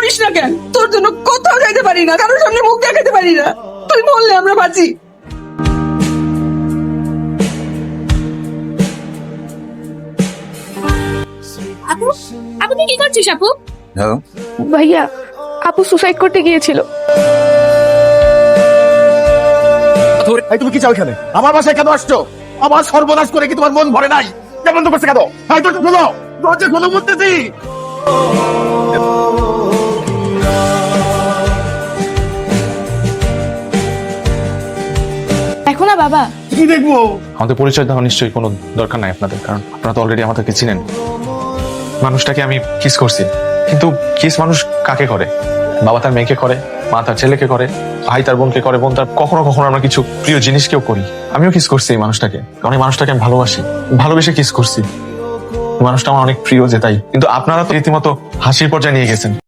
Morris না কেন? তোর জন্য কোথাও যাইতে পারি না, কারোর সামনে মুখ দেখাতে পারি না। তুই বললে আমরা বাঁচি। আপু, আপু তুই কি করছিস আপু? হ্যালো, ভাইয়া, আপু সুসাইড করতে গিয়েছিল। এই তুমি কি চাও এখানে? আমার বাসায় কেন আসছো? আমার সর্বনাশ করে কি তোমার মন ভরে নাই? কেমন তো করছে কেন? এই তো খোলো, দরজা খোলো বলতেছি। দেখো না বাবা। কি দেখবো? আমাদের পরিচয় দেওয়া নিশ্চয়ই কোনো দরকার নাই আপনাদের, কারণ আপনারা তো অলরেডি আমাদেরকে চিনেন। মানুষটাকে আমি কিস করছি, কিন্তু কিস মানুষ কাকে করে? বাবা তার মেয়েকে করে, মা তার ছেলেকে করে, ভাই তার বোনকে করে, বোন তার কখনো কখনো আমরা কিছু প্রিয় জিনিসকেও করি। আমিও কিস করছি এই মানুষটাকে, কারণ এই মানুষটাকে আমি ভালোবাসি, ভালোবেসে কিস করছি। মানুষটা আমার অনেক প্রিয় যে তাই। কিন্তু আপনারা তো রীতিমতো হাসির পর্যায়ে নিয়ে গেছেন।